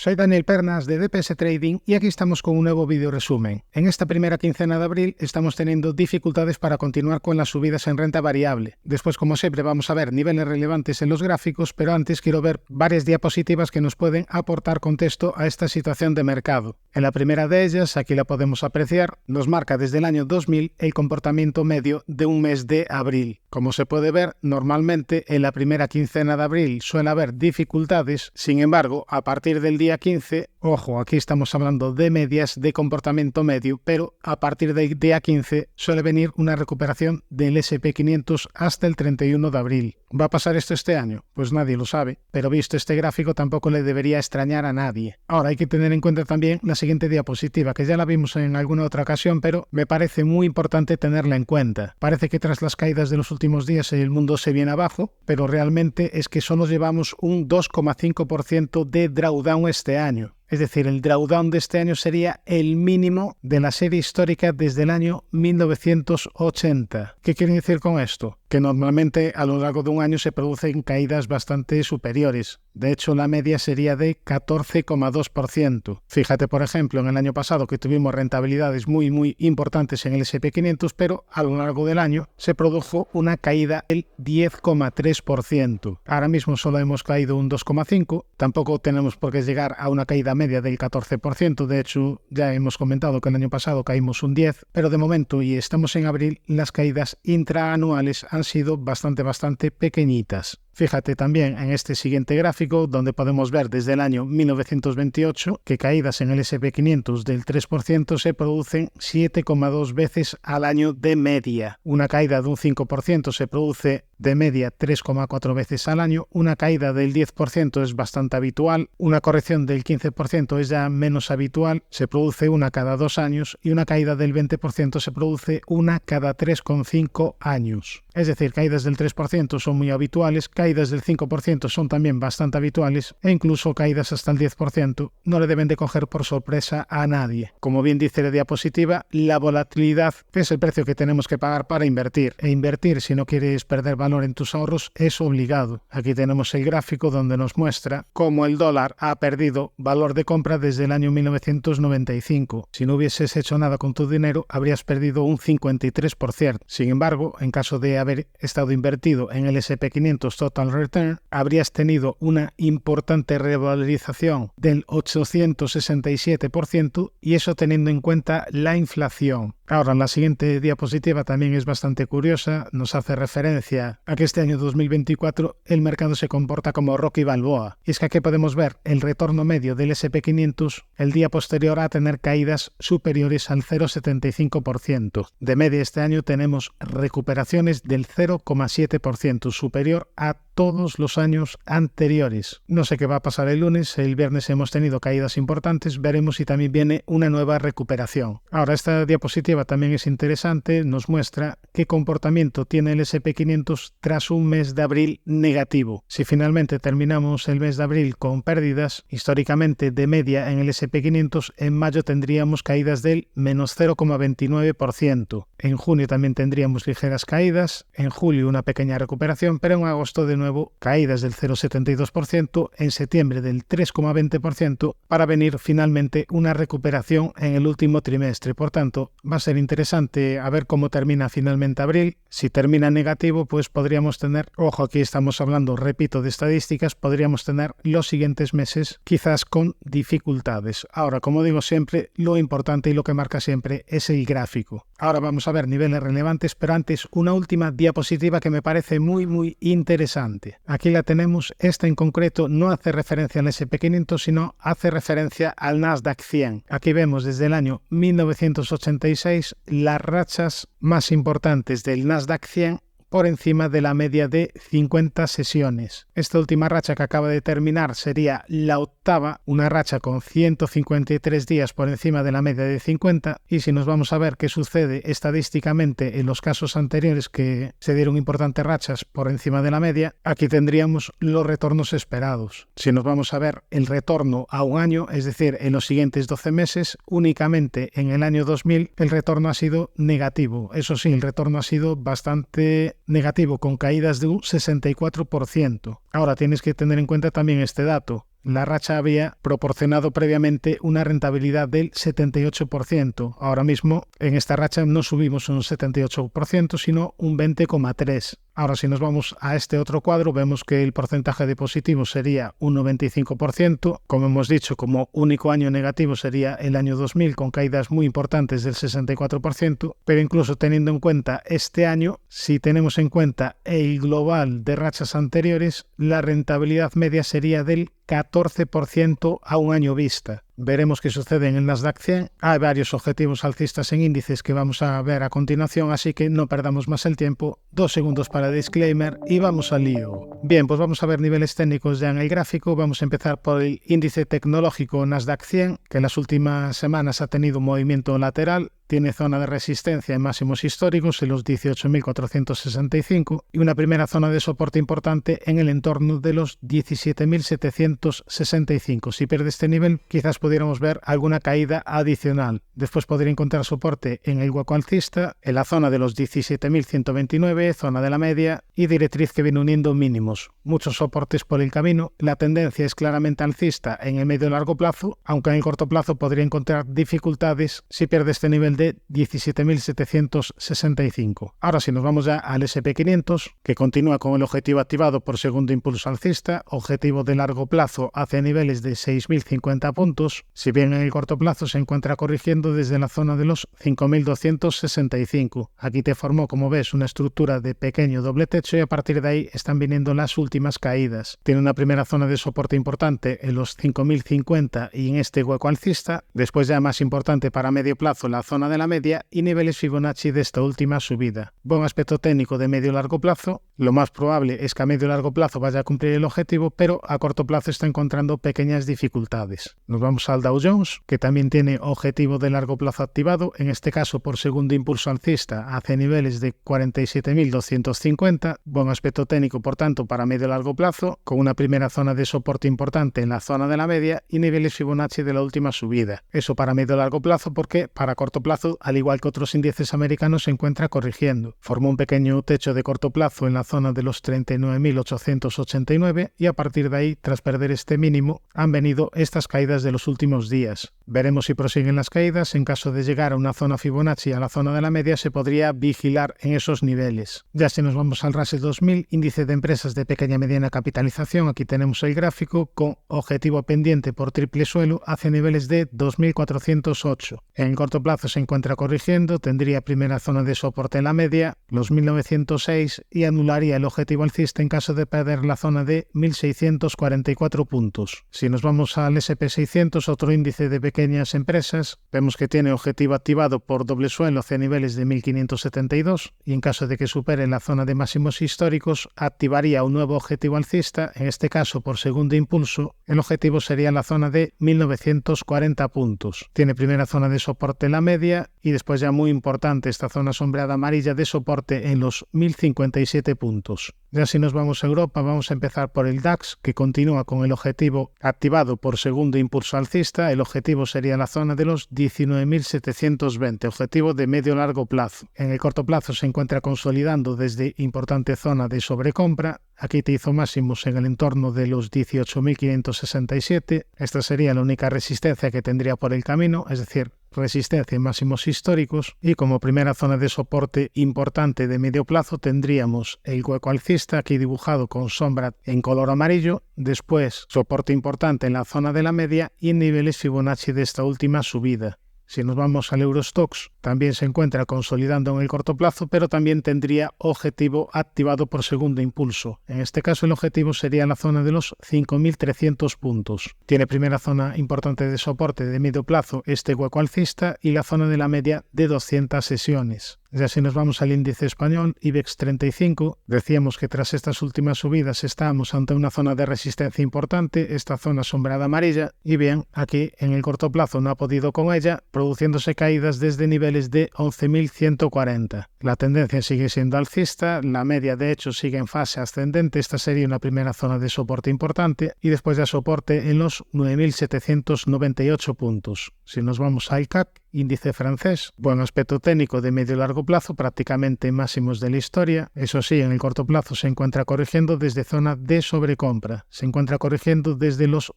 Soy Daniel Pernas de DPS Trading y aquí estamos con un nuevo video resumen. En esta primera quincena de abril estamos teniendo dificultades para continuar con las subidas en renta variable. Después, como siempre, vamos a ver niveles relevantes en los gráficos, pero antes quiero ver varias diapositivas que nos pueden aportar contexto a esta situación de mercado. En la primera de ellas, aquí la podemos apreciar, nos marca desde el año 2000 el comportamiento medio de un mes de abril. Como se puede ver, normalmente en la primera quincena de abril suele haber dificultades, sin embargo, a partir del día 15, ojo, aquí estamos hablando de medias de comportamiento medio, pero a partir del día 15 suele venir una recuperación del S&P 500 hasta el 31 de abril. ¿Va a pasar esto este año? Pues nadie lo sabe, pero visto este gráfico tampoco le debería extrañar a nadie. Ahora hay que tener en cuenta también la siguiente diapositiva, que ya la vimos en alguna otra ocasión, pero me parece muy importante tenerla en cuenta. Parece que tras las caídas de los últimos días el mundo se viene abajo, pero realmente es que solo llevamos un 2,5% de drawdown este año. Es decir, el drawdown de este año sería el mínimo de la serie histórica desde el año 1980. ¿Qué quiere decir con esto? Que normalmente a lo largo de un año se producen caídas bastante superiores. De hecho, la media sería de 14,2%. Fíjate, por ejemplo, en el año pasado que tuvimos rentabilidades muy importantes en el S&P 500, pero a lo largo del año se produjo una caída del 10,3%. Ahora mismo solo hemos caído un 2,5%. Tampoco tenemos por qué llegar a una caída media del 14%. De hecho, ya hemos comentado que el año pasado caímos un 10%, pero de momento, y estamos en abril, las caídas intraanuales han sido bastante pequeñitas. Fíjate también en este siguiente gráfico donde podemos ver desde el año 1928 que caídas en el S&P 500 del 3% se producen 7,2 veces al año de media. Una caída de un 5% se produce de media 3,4 veces al año, una caída del 10% es bastante habitual, una corrección del 15% es ya menos habitual, se produce una cada 2 años y una caída del 20% se produce una cada 3,5 años. Es decir, caídas del 3% son muy habituales, caídas del 5% son también bastante habituales e incluso caídas hasta el 10% no le deben de coger por sorpresa a nadie. Como bien dice la diapositiva, la volatilidad es el precio que tenemos que pagar para invertir. E invertir, si no quieres perder valor en tus ahorros, es obligado. Aquí tenemos el gráfico donde nos muestra cómo el dólar ha perdido valor de compra desde el año 1995. Si no hubieses hecho nada con tu dinero, habrías perdido un 53%. Sin embargo, en caso de haber estado invertido en el S&P 500 Total Return, habrías tenido una importante revalorización del 867% y eso teniendo en cuenta la inflación. Ahora, la siguiente diapositiva también es bastante curiosa, nos hace referencia a que este año 2024 el mercado se comporta como Rocky Balboa. Y es que aquí podemos ver el retorno medio del S&P 500 el día posterior a tener caídas superiores al 0,75%. De media este año tenemos recuperaciones del 0,7%, superior a todos los años anteriores. No sé qué va a pasar el lunes, el viernes hemos tenido caídas importantes, veremos si también viene una nueva recuperación. Ahora, esta diapositiva también es interesante, nos muestra qué comportamiento tiene el S&P 500 tras un mes de abril negativo. Si finalmente terminamos el mes de abril con pérdidas, históricamente de media en el S&P 500, en mayo tendríamos caídas del menos 0,29%. En junio también tendríamos ligeras caídas, en julio una pequeña recuperación, pero en agosto de nuevo caídas del 0,72%, en septiembre del 3,20%, para venir finalmente una recuperación en el último trimestre. Por tanto, va a ser interesante a ver cómo termina finalmente abril. Si termina negativo, pues podríamos tener, ojo, aquí estamos hablando, repito, de estadísticas, podríamos tener los siguientes meses quizás con dificultades. Ahora, como digo siempre, lo importante y lo que marca siempre es el gráfico. Ahora vamos a ver niveles relevantes, pero antes una última diapositiva que me parece muy interesante. Aquí la tenemos, esta en concreto no hace referencia al S&P 500, sino hace referencia al Nasdaq 100. Aquí vemos desde el año 1986 las rachas más importantes del Nasdaq 100 por encima de la media de 50 sesiones. Esta última racha que acaba de terminar sería la octava, una racha con 153 días por encima de la media de 50, y si nos vamos a ver qué sucede estadísticamente en los casos anteriores que se dieron importantes rachas por encima de la media, aquí tendríamos los retornos esperados. Si nos vamos a ver el retorno a un año, es decir, en los siguientes 12 meses, únicamente en el año 2000 el retorno ha sido negativo. Eso sí, el retorno ha sido bastante negativo, con caídas de un 64%. Ahora tienes que tener en cuenta también este dato. La racha había proporcionado previamente una rentabilidad del 78%. Ahora mismo en esta racha no subimos un 78%, sino un 20,3%. Ahora, si nos vamos a este otro cuadro, vemos que el porcentaje de positivo sería un 95%. Como hemos dicho, como único año negativo sería el año 2000, con caídas muy importantes del 64%. Pero incluso teniendo en cuenta este año, si tenemos en cuenta el global de rachas anteriores, la rentabilidad media sería del 14% a un año vista. Veremos qué sucede en el Nasdaq 100. Hay varios objetivos alcistas en índices que vamos a ver a continuación, así que no perdamos más el tiempo. 2 segundos para disclaimer y vamos al lío. Bien, pues vamos a ver niveles técnicos ya en el gráfico. Vamos a empezar por el índice tecnológico Nasdaq 100, que en las últimas semanas ha tenido un movimiento lateral. Tiene zona de resistencia en máximos históricos en los 18.465 y una primera zona de soporte importante en el entorno de los 17.765. Si pierde este nivel, quizás pudiéramos ver alguna caída adicional. Después podría encontrar soporte en el hueco alcista, en la zona de los 17.129, zona de la media y directriz que viene uniendo mínimos. Muchos soportes por el camino. La tendencia es claramente alcista en el medio y largo plazo, aunque en el corto plazo podría encontrar dificultades si pierde este nivel de 17.765. Ahora si nos vamos ya al SP500, que continúa con el objetivo activado por segundo impulso alcista, objetivo de largo plazo hacia niveles de 6.050 puntos, si bien en el corto plazo se encuentra corrigiendo desde la zona de los 5.265. Aquí te formó, como ves, una estructura de pequeño doble techo y a partir de ahí están viniendo las últimas caídas. Tiene una primera zona de soporte importante en los 5.050 y en este hueco alcista, después ya más importante para medio plazo la zona de la media y niveles Fibonacci de esta última subida. Buen aspecto técnico de medio y largo plazo. Lo más probable es que a medio y largo plazo vaya a cumplir el objetivo, pero a corto plazo está encontrando pequeñas dificultades. Nos vamos al Dow Jones, que también tiene objetivo de largo plazo activado, en este caso por segundo impulso alcista hacia niveles de 47.250. Buen aspecto técnico, por tanto, para medio y largo plazo, con una primera zona de soporte importante en la zona de la media y niveles Fibonacci de la última subida. Eso para medio y largo plazo, porque para corto plazo, al igual que otros índices americanos, se encuentra corrigiendo. Formó un pequeño techo de corto plazo en la zona de los 39.889 y a partir de ahí, tras perder este mínimo, han venido estas caídas de los últimos días. Veremos si prosiguen las caídas. En caso de llegar a una zona Fibonacci a la zona de la media, se podría vigilar en esos niveles. Ya si nos vamos al Russell 2000, índice de empresas de pequeña y mediana capitalización, aquí tenemos el gráfico con objetivo pendiente por triple suelo hacia niveles de 2.408. En el corto plazo se encuentra corrigiendo, tendría primera zona de soporte en la media, los 1.906 y anularía el objetivo alcista en caso de perder la zona de 1.644 puntos. Si nos vamos al SP600, otro índice de pequeñas empresas, vemos que tiene objetivo activado por doble suelo hacia niveles de 1.572 y en caso de que supere la zona de máximos históricos, activaría un nuevo objetivo alcista, en este caso por segundo impulso. El objetivo sería la zona de 1.940 puntos. Tiene primera zona de soporte en la media y después, ya muy importante, esta zona sombreada amarilla de soporte en los 1.057 puntos. Ya si nos vamos a Europa, vamos a empezar por el DAX, que continúa con el objetivo activado por segundo impulso alcista. El objetivo sería la zona de los 19.720, objetivo de medio-largo plazo. En el corto plazo se encuentra consolidando desde importante zona de sobrecompra. Aquí te hizo máximos en el entorno de los 18.567. Esta sería la única resistencia que tendría por el camino, es decir, resistencia en máximos históricos, y como primera zona de soporte importante de medio plazo tendríamos el hueco alcista, aquí dibujado con sombra en color amarillo, después soporte importante en la zona de la media y en niveles Fibonacci de esta última subida. Si nos vamos al Eurostoxx, también se encuentra consolidando en el corto plazo, pero también tendría objetivo activado por segundo impulso. En este caso el objetivo sería la zona de los 5.300 puntos. Tiene primera zona importante de soporte de medio plazo este hueco alcista y la zona de la media de 200 sesiones. Ya si nos vamos al índice español, IBEX 35, decíamos que tras estas últimas subidas estábamos ante una zona de resistencia importante, esta zona sombreada amarilla, y bien, aquí en el corto plazo no ha podido con ella, produciéndose caídas desde niveles de 11.140. La tendencia sigue siendo alcista, la media de hecho sigue en fase ascendente, esta sería una primera zona de soporte importante, y después ya soporte en los 9.798 puntos. Si nos vamos al CAC, índice francés, buen aspecto técnico de medio y largo plazo, prácticamente máximos de la historia. Eso sí, en el corto plazo se encuentra corrigiendo desde zona de sobrecompra, se encuentra corrigiendo desde los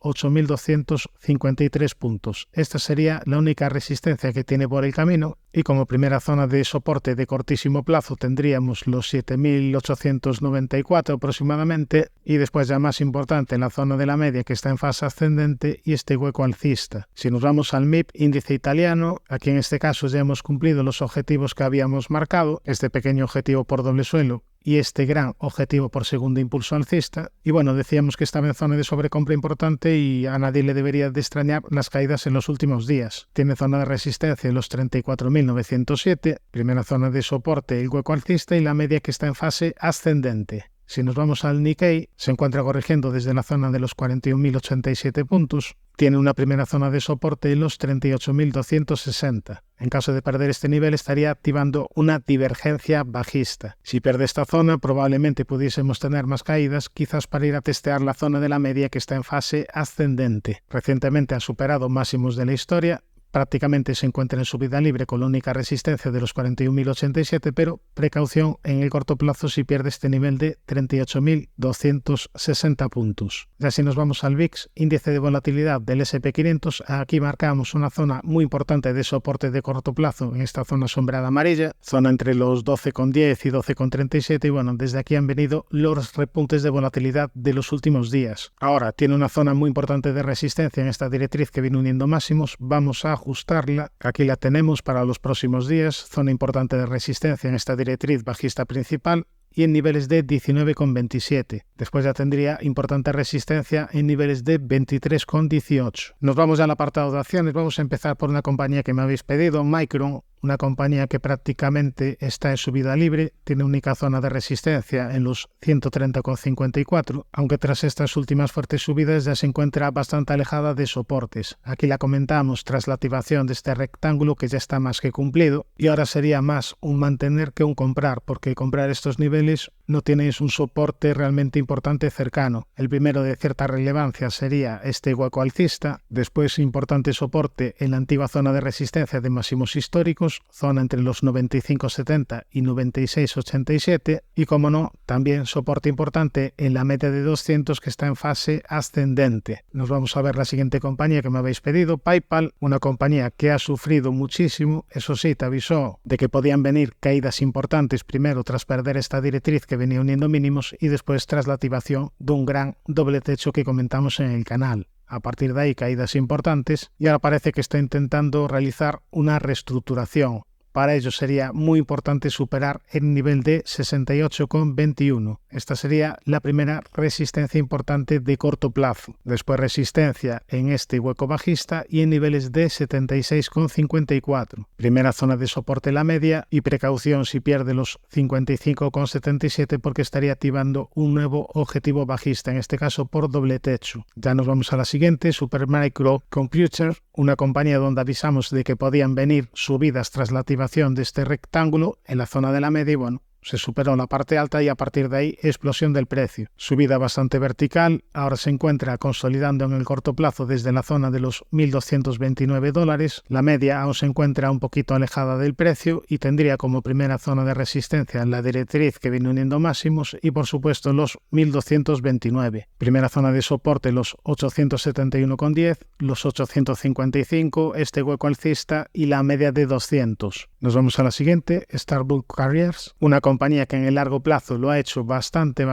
8.253 puntos. Esta sería la única resistencia que tiene por el camino, y como primera zona de soporte de cortísimo plazo tendríamos los 7.894 aproximadamente, y después ya más importante la zona de la media que está en fase ascendente y este hueco alcista. Si nos vamos al MIP, índice italiano, aquí en este caso ya hemos cumplido los objetivos que habíamos marcado, este pequeño objetivo por doble suelo y este gran objetivo por segundo impulso alcista. Y bueno, decíamos que estaba en zona de sobrecompra importante y a nadie le debería de extrañar las caídas en los últimos días. Tiene zona de resistencia en los 34.907, primera zona de soporte el hueco alcista y la media que está en fase ascendente. Si nos vamos al Nikkei, se encuentra corrigiendo desde la zona de los 41.087 puntos. Tiene una primera zona de soporte en los 38.260. En caso de perder este nivel estaría activando una divergencia bajista. Si pierde esta zona probablemente pudiésemos tener más caídas, quizás para ir a testear la zona de la media que está en fase ascendente. Recientemente ha superado máximos de la historia. Prácticamente se encuentra en subida libre con la única resistencia de los 41.087, pero precaución en el corto plazo si pierde este nivel de 38.260 puntos. Ya si nos vamos al VIX, índice de volatilidad del SP500, aquí marcamos una zona muy importante de soporte de corto plazo en esta zona sombreada amarilla, zona entre los 12,10 y 12,37, y bueno, desde aquí han venido los repuntes de volatilidad de los últimos días. Ahora, tiene una zona muy importante de resistencia en esta directriz que viene uniendo máximos, vamos a ajustarla, aquí la tenemos para los próximos días, zona importante de resistencia en esta directriz bajista principal y en niveles de 19,27. Después ya tendría importante resistencia en niveles de 23,18. Nos vamos ya al apartado de acciones, vamos a empezar por una compañía que me habéis pedido, Micron, una compañía que prácticamente está en subida libre, tiene única zona de resistencia en los 130,54, aunque tras estas últimas fuertes subidas ya se encuentra bastante alejada de soportes. Aquí la comentamos tras la activación de este rectángulo que ya está más que cumplido, y ahora sería más un mantener que un comprar, porque comprar estos niveles no tienes un soporte realmente importante cercano. El primero de cierta relevancia sería este hueco alcista, después importante soporte en la antigua zona de resistencia de máximos históricos, zona entre los 95,70 y 96,87, y como no, también soporte importante en la media de 200 que está en fase ascendente. Nos vamos a ver la siguiente compañía que me habéis pedido, PayPal, una compañía que ha sufrido muchísimo, eso sí, te avisó de que podían venir caídas importantes primero tras perder esta directriz que venía uniendo mínimos y después tras la activación de un gran doble techo que comentamos en el canal. A partir de ahí caídas importantes y ahora parece que está intentando realizar una reestructuración. Para ello sería muy importante superar el nivel de 68,21. Esta sería la primera resistencia importante de corto plazo. Después resistencia en este hueco bajista y en niveles de 76,54. Primera zona de soporte la media y precaución si pierde los 55,77 porque estaría activando un nuevo objetivo bajista, en este caso por doble techo. Ya nos vamos a la siguiente, Supermicro Computer, una compañía donde avisamos de que podían venir subidas tras la activación de este rectángulo en la zona de la media y bueno, se superó la parte alta y a partir de ahí explosión del precio. Subida bastante vertical, ahora se encuentra consolidando en el corto plazo desde la zona de los $1.229. La media aún se encuentra un poquito alejada del precio y tendría como primera zona de resistencia la directriz que viene uniendo máximos y por supuesto los 1.229. Primera zona de soporte los 871,10, los 855, este hueco alcista y la media de 200. Nos vamos a la siguiente, Starbucks Carriers, una compañía que en el largo plazo lo ha hecho bastante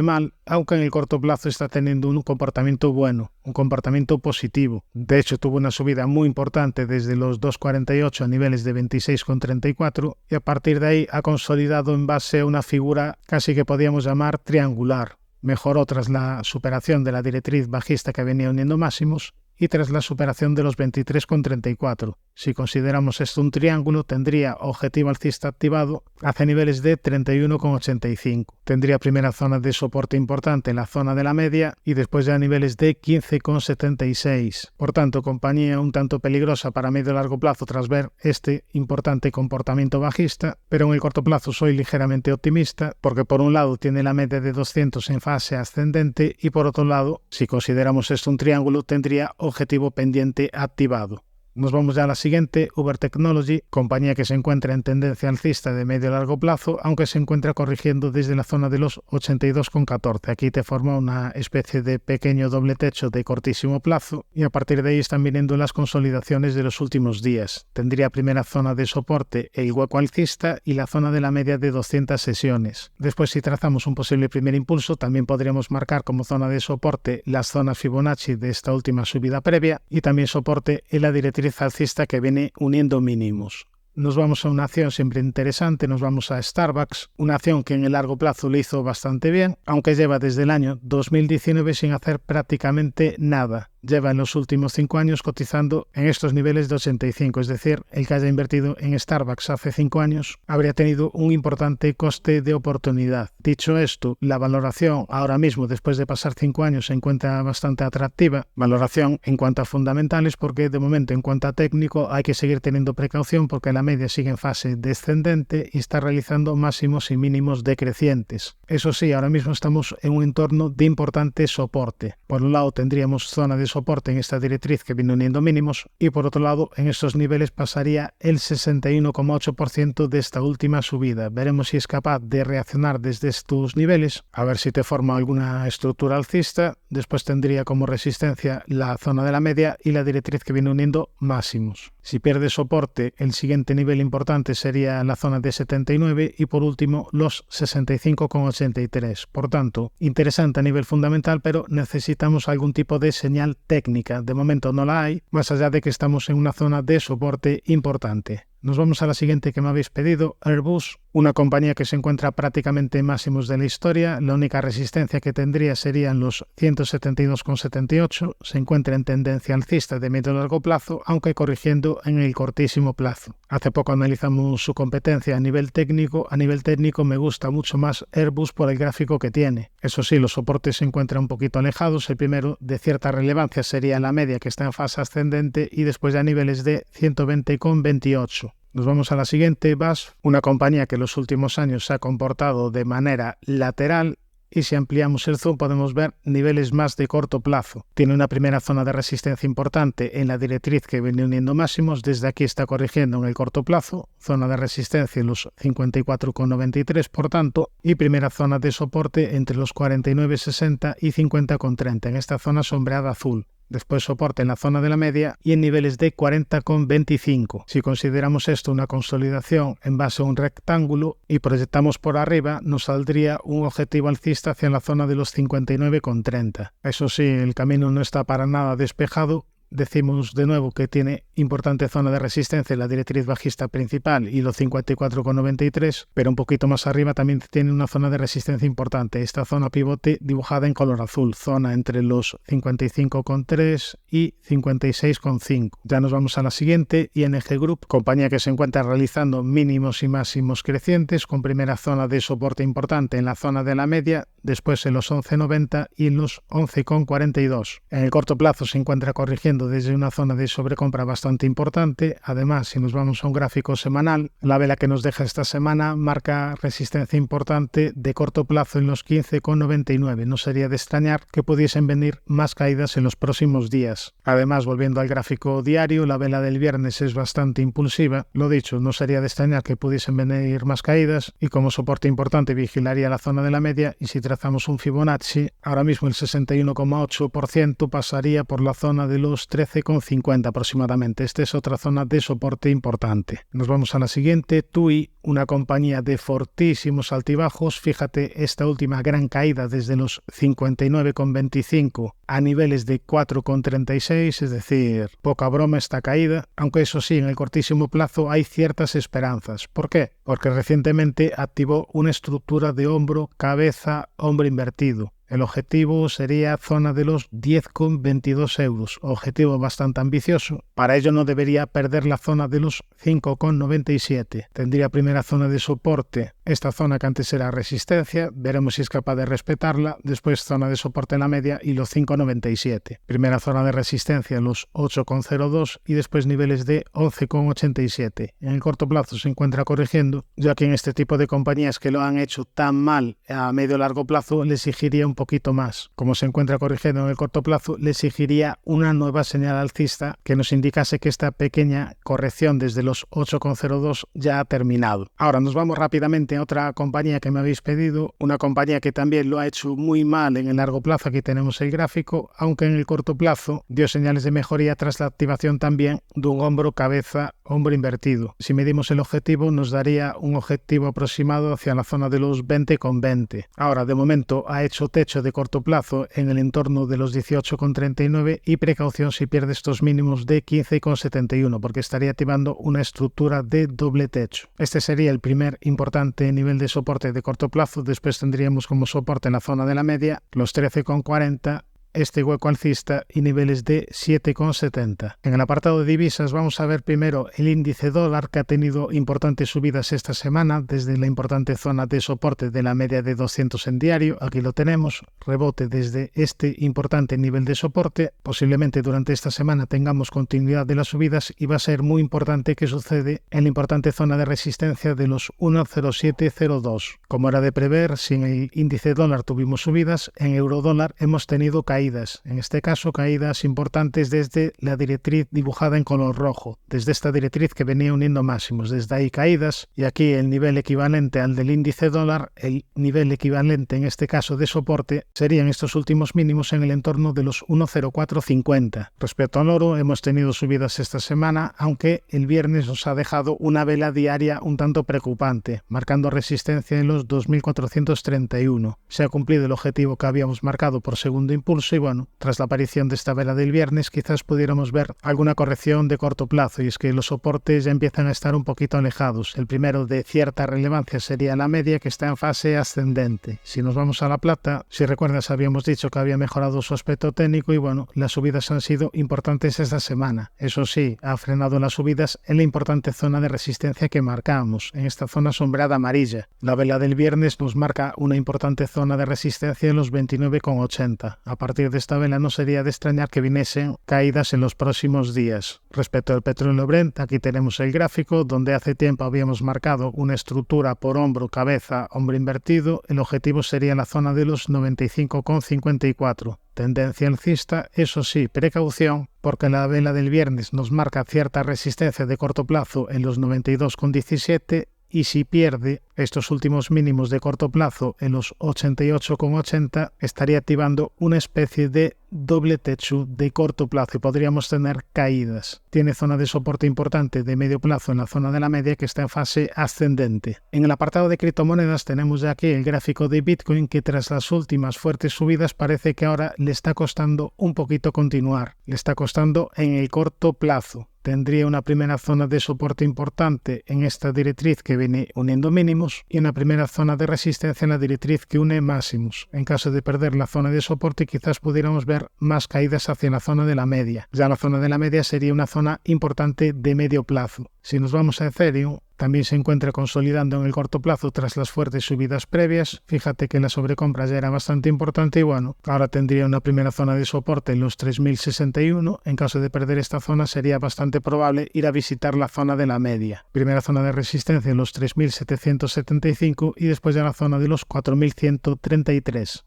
mal, aunque en el corto plazo está teniendo un comportamiento bueno, un comportamiento positivo. De hecho, tuvo una subida muy importante desde los 2,48 a niveles de 26,34 y a partir de ahí ha consolidado en base a una figura casi que podríamos llamar triangular. Mejoró tras la superación de la directriz bajista que venía uniendo máximos y tras la superación de los 23,34. Si consideramos esto un triángulo, tendría objetivo alcista activado hacia niveles de 31,85. Tendría primera zona de soporte importante en la zona de la media y después ya niveles de 15,76. Por tanto, compañía un tanto peligrosa para medio y largo plazo tras ver este importante comportamiento bajista, pero en el corto plazo soy ligeramente optimista porque por un lado tiene la media de 200 en fase ascendente y por otro lado, si consideramos esto un triángulo, tendría objetivo pendiente activado. Nos vamos ya a la siguiente, Uber Technology, compañía que se encuentra en tendencia alcista de medio a largo plazo, aunque se encuentra corrigiendo desde la zona de los 82,14. Aquí te forma una especie de pequeño doble techo de cortísimo plazo y a partir de ahí están viniendo las consolidaciones de los últimos días. Tendría primera zona de soporte el hueco alcista y la zona de la media de 200 sesiones. Después, si trazamos un posible primer impulso, también podríamos marcar como zona de soporte las zonas Fibonacci de esta última subida previa y también soporte en la directriz alcista que viene uniendo mínimos. Nos vamos a una acción siempre interesante, nos vamos a Starbucks, una acción que en el largo plazo lo hizo bastante bien, aunque lleva desde el año 2019 sin hacer prácticamente nada. Lleva en los últimos 5 años cotizando en estos niveles de 85, es decir, el que haya invertido en Starbucks hace 5 años habría tenido un importante coste de oportunidad. Dicho esto, la valoración ahora mismo, después de pasar 5 años, se encuentra bastante atractiva. Valoración en cuanto a fundamentales, porque de momento en cuanto a técnico hay que seguir teniendo precaución porque la media sigue en fase descendente y está realizando máximos y mínimos decrecientes. Eso sí, ahora mismo estamos en un entorno de importante soporte. Por un lado tendríamos zona de soporte en esta directriz que viene uniendo mínimos y por otro lado en estos niveles pasaría el 61,8% de esta última subida. Veremos si es capaz de reaccionar desde estos niveles, a ver si te forma alguna estructura alcista. Después tendría como resistencia la zona de la media y la directriz que viene uniendo máximos. Si pierde soporte, el siguiente nivel importante sería la zona de 79 y por último los 65,83. Por tanto, interesante a nivel fundamental, pero necesitamos algún tipo de señal técnica. De momento no la hay, más allá de que estamos en una zona de soporte importante. Nos vamos a la siguiente que me habéis pedido, Airbus, una compañía que se encuentra prácticamente en máximos de la historia. La única resistencia que tendría serían los 172,78. Se encuentra en tendencia alcista de medio a largo plazo, aunque corrigiendo en el cortísimo plazo. Hace poco analizamos su competencia a nivel técnico. A nivel técnico me gusta mucho más Airbus por el gráfico que tiene. Eso sí, los soportes se encuentran un poquito alejados. El primero de cierta relevancia sería la media, que está en fase ascendente, y después ya niveles de 120,28. Nos vamos a la siguiente, BASF, una compañía que en los últimos años se ha comportado de manera lateral y si ampliamos el zoom podemos ver niveles más de corto plazo. Tiene una primera zona de resistencia importante en la directriz que viene uniendo máximos. Desde aquí está corrigiendo en el corto plazo, zona de resistencia en los 54,93 por tanto, y primera zona de soporte entre los 49,60 y 50,30 en esta zona sombreada azul. Después soporte en la zona de la media y en niveles de 40,25. Si consideramos esto una consolidación en base a un rectángulo y proyectamos por arriba, nos saldría un objetivo alcista hacia la zona de los 59,30. Eso sí, el camino no está para nada despejado. Decimos de nuevo que tiene importante zona de resistencia en la directriz bajista principal y los 54,93, pero un poquito más arriba también tiene una zona de resistencia importante, esta zona pivote dibujada en color azul, zona entre los 55,3 y 56,5. Ya nos vamos a la siguiente, ING Group, compañía que se encuentra realizando mínimos y máximos crecientes, con primera zona de soporte importante en la zona de la media, después en los 11,90 y en los 11,42. En el corto plazo se encuentra corrigiendo desde una zona de sobrecompra bastante importante. Además, si nos vamos a un gráfico semanal, la vela que nos deja esta semana marca resistencia importante de corto plazo en los 15,99. No sería de extrañar que pudiesen venir más caídas en los próximos días. Además, volviendo al gráfico diario, la vela del viernes es bastante impulsiva. Lo dicho, no sería de extrañar que pudiesen venir más caídas y como soporte importante vigilaría la zona de la media y si trazamos un Fibonacci, ahora mismo el 61,8% pasaría por la zona de los 13,50 aproximadamente. Esta es otra zona de soporte importante. Nos vamos a la siguiente, TUI, una compañía de fortísimos altibajos. Fíjate esta última gran caída desde los 59,25 a niveles de 4,36, es decir, poca broma esta caída, aunque eso sí, en el cortísimo plazo hay ciertas esperanzas. ¿Por qué? Porque recientemente activó una estructura de hombro, cabeza, hombro invertido. El objetivo sería zona de los 10,22 euros, objetivo bastante ambicioso. Para ello no debería perder la zona de los 5,97. Tendría primera zona de soporte esta zona que antes era resistencia, veremos si es capaz de respetarla, después zona de soporte en la media y los 5,97. Primera zona de resistencia los 8,02 y después niveles de 11,87. En el corto plazo se encuentra corrigiendo, ya que en este tipo de compañías que lo han hecho tan mal a medio largo plazo le exigiría un poquito más. Como se encuentra corrigiendo en el corto plazo, le exigiría una nueva señal alcista que nos indicase que esta pequeña corrección desde los 8,02 ya ha terminado. Ahora nos vamos rápidamente a otra compañía que me habéis pedido, una compañía que también lo ha hecho muy mal en el largo plazo. Aquí tenemos el gráfico, aunque en el corto plazo dio señales de mejoría tras la activación también de un hombro cabeza hombro invertido. Si medimos el objetivo nos daría un objetivo aproximado hacia la zona de los 20,20. Ahora de momento ha hecho techo de corto plazo en el entorno de los 18,39 y precaución si pierde estos mínimos de 15,71 porque estaría activando una estructura de doble techo. Este sería el primer importante nivel de soporte de corto plazo. Después tendríamos como soporte en la zona de la media los 13,40, este hueco alcista y niveles de 7,70. En el apartado de divisas vamos a ver primero el índice dólar, que ha tenido importantes subidas esta semana desde la importante zona de soporte de la media de 200 en diario. Aquí lo tenemos, rebote desde este importante nivel de soporte. Posiblemente durante esta semana tengamos continuidad de las subidas y va a ser muy importante que sucede en la importante zona de resistencia de los 1,0702. Como era de prever, si en el índice dólar tuvimos subidas, en eurodólar hemos tenido caídas. En este caso, caídas importantes desde la directriz dibujada en color rojo, desde esta directriz que venía uniendo máximos. Desde ahí caídas, y aquí el nivel equivalente al del índice dólar, el nivel equivalente en este caso de soporte, serían estos últimos mínimos en el entorno de los 1,0450. Respecto al oro, hemos tenido subidas esta semana, aunque el viernes nos ha dejado una vela diaria un tanto preocupante, marcando resistencia en los 2.431. Se ha cumplido el objetivo que habíamos marcado por segundo impulso y bueno, tras la aparición de esta vela del viernes quizás pudiéramos ver alguna corrección de corto plazo, y es que los soportes ya empiezan a estar un poquito alejados. El primero de cierta relevancia sería la media, que está en fase ascendente. Si nos vamos a la plata, si recuerdas habíamos dicho que había mejorado su aspecto técnico y bueno, las subidas han sido importantes esta semana. Eso sí, ha frenado las subidas en la importante zona de resistencia que marcamos, en esta zona sombreada amarilla. La vela del viernes nos marca una importante zona de resistencia en los 29,80. A partir de esta vela no sería de extrañar que viniesen caídas en los próximos días. Respecto al petróleo Brent, aquí tenemos el gráfico donde hace tiempo habíamos marcado una estructura por hombro, cabeza, hombro invertido. El objetivo sería la zona de los 95,54. Tendencia alcista, eso sí, precaución, porque la vela del viernes nos marca cierta resistencia de corto plazo en los 92,17 y si pierde estos últimos mínimos de corto plazo en los 88,80 estaría activando una especie de doble techo de corto plazo y podríamos tener caídas. Tiene zona de soporte importante de medio plazo en la zona de la media que está en fase ascendente. En el apartado de criptomonedas tenemos ya aquí el gráfico de Bitcoin, que tras las últimas fuertes subidas parece que ahora le está costando un poquito continuar. Le está costando en el corto plazo. Tendría una primera zona de soporte importante en esta directriz que viene uniendo mínimos y una primera zona de resistencia en la directriz que une máximos. En caso de perder la zona de soporte quizás pudiéramos ver más caídas hacia la zona de la media. Ya la zona de la media sería una zona importante de medio plazo. Si nos vamos a Ethereum, también se encuentra consolidando en el corto plazo tras las fuertes subidas previas. Fíjate que la sobrecompra ya era bastante importante y bueno, ahora tendría una primera zona de soporte en los 3.061. En caso de perder esta zona sería bastante probable ir a visitar la zona de la media. Primera zona de resistencia en los 3.775 y después ya la zona de los 4.133.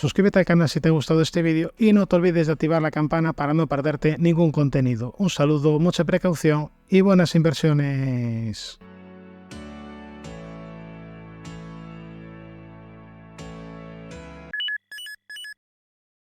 Suscríbete al canal si te ha gustado este vídeo y no te olvides de activar la campana para no perderte ningún contenido. Un saludo, mucha precaución y buenas inversiones.